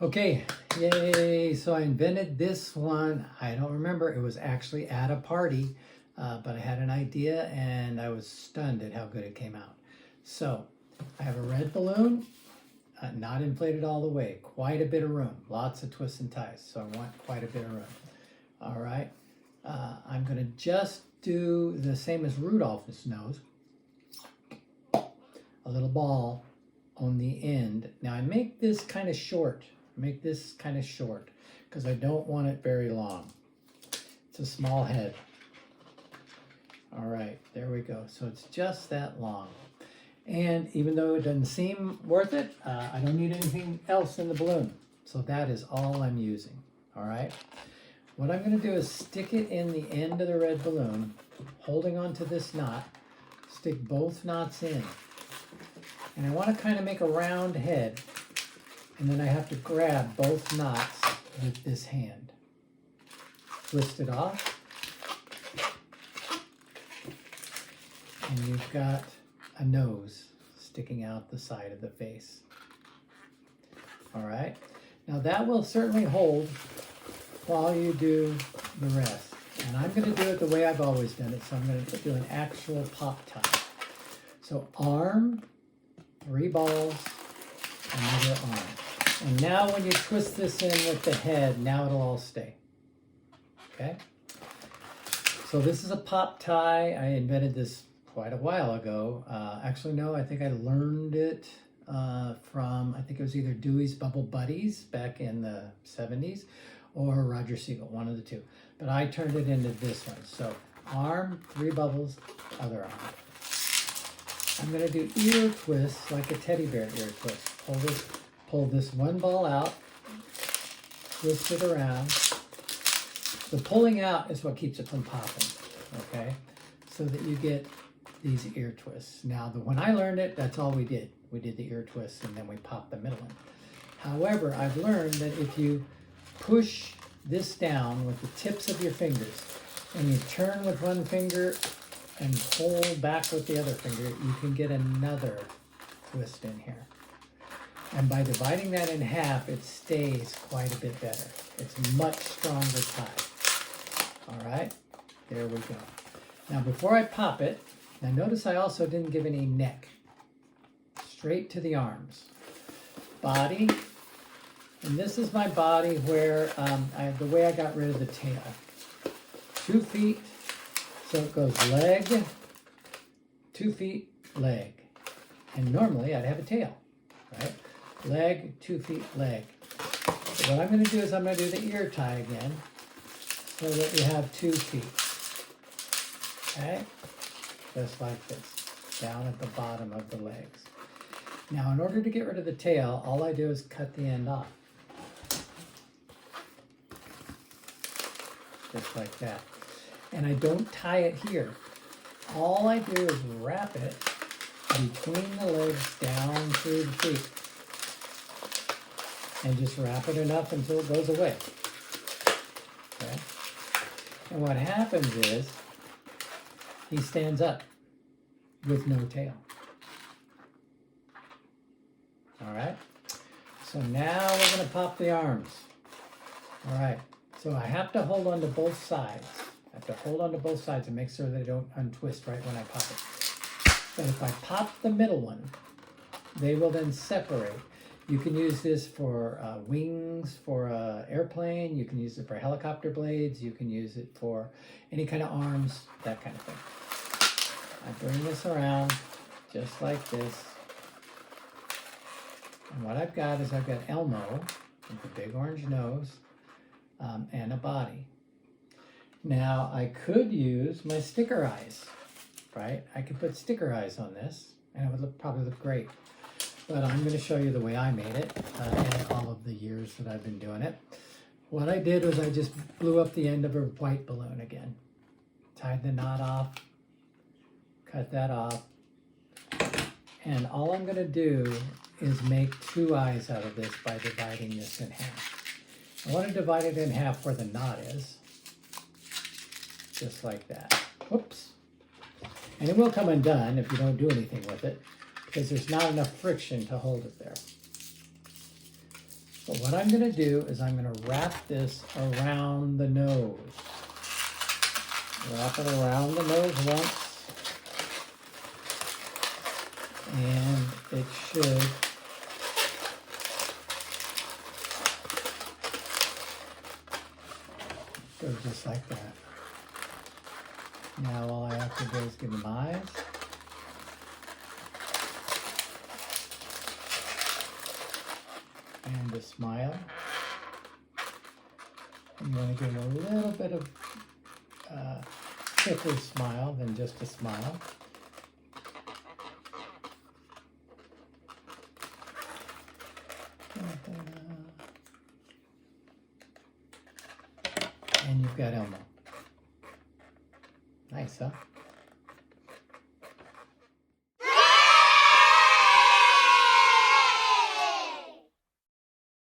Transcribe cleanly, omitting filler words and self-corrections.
Okay, yay! So I invented this one. I don't remember. It was actually at a party, but I had an idea and I was stunned at how good it came out. So I have a red balloon, not inflated all the way. Quite a bit of room. Lots of twists and ties. So I want quite a bit of room. All right. I'm going to just do the same as Rudolph's nose. A little ball on the end. Now I make this kind of short. Because I don't want it very long. It's a small head. All right, there we go. So it's just that long. And even though it doesn't seem worth it, I don't need anything else in the balloon. So that is all I'm using. All right. What I'm going to do is stick it in the end of the red balloon, holding onto this knot. Stick both knots in. And I want to kind of make a round head. And then I have to grab both knots with this hand. Twist it off. And you've got a nose sticking out the side of the face. All right. Now that will certainly hold while you do the rest. And I'm going to do it the way I've always done it. So I'm going to do an actual pop tie. So arm, 3 balls, another arm. And now when you twist this in with the head, now it'll all stay. Okay? So this is a pop tie. I invented this quite a while ago. Actually, no, I think I learned it from, I think it was either Dewey's Bubble Buddies back in the 70s or Roger Siegel, one of the two. But I turned it into this one. So arm, 3 bubbles, other arm. I'm going to do ear twists like a teddy bear ear twist. Pull this one ball out, twist it around. The pulling out is what keeps it from popping, okay? So that you get these ear twists. Now, when I learned it, that's all we did. We did the ear twists and then we popped the middle one. However, I've learned that if you push this down with the tips of your fingers and you turn with one finger and pull back with the other finger, you can get another twist in here. And by dividing that in half, it stays quite a bit better. It's much stronger tie. All right, there we go. Now before I pop it, now notice I also didn't give any neck. Straight to the arms. Body, and this is my body where the way I got rid of the tail. 2 feet, so it goes leg, 2 feet, leg. And normally I'd have a tail, right? Leg, 2 feet, leg. So what I'm going to do is I'm going to do the ear tie again so that you have 2 feet. Okay? Just like this, down at the bottom of the legs. Now, in order to get rid of the tail, all I do is cut the end off. Just like that. And I don't tie it here. All I do is wrap it between the legs down through the feet. And just wrap it enough until it goes away. Okay? And what happens is, he stands up with no tail. All right? So now we're going to pop the arms. All right. So I have to hold on to both sides. I have to hold on to both sides and make sure they don't untwist right when I pop it. But if I pop the middle one, they will then separate. You can use this for wings for an airplane. You can use it for helicopter blades. You can use it for any kind of arms, that kind of thing. I bring this around just like this. And what I've got is I've got Elmo with a big orange nose and a body. Now I could use my sticker eyes, right? I could put sticker eyes on this and it would probably look great. But I'm going to show you the way I made it in all of the years that I've been doing it. What I did was I just blew up the end of a white balloon again. Tied the knot off. Cut that off. And all I'm going to do is make 2 eyes out of this by dividing this in half. I want to divide it in half where the knot is. Just like that. Whoops. And it will come undone if you don't do anything with it, because there's not enough friction to hold it there. But what I'm going to do is I'm going to wrap this around the nose. Wrap it around the nose once. And it should go just like that. Now all I have to do is give him eyes. And a smile. I'm going to give him a little bit of thicker smile than just a smile. And you've got Elmo. Nice, huh?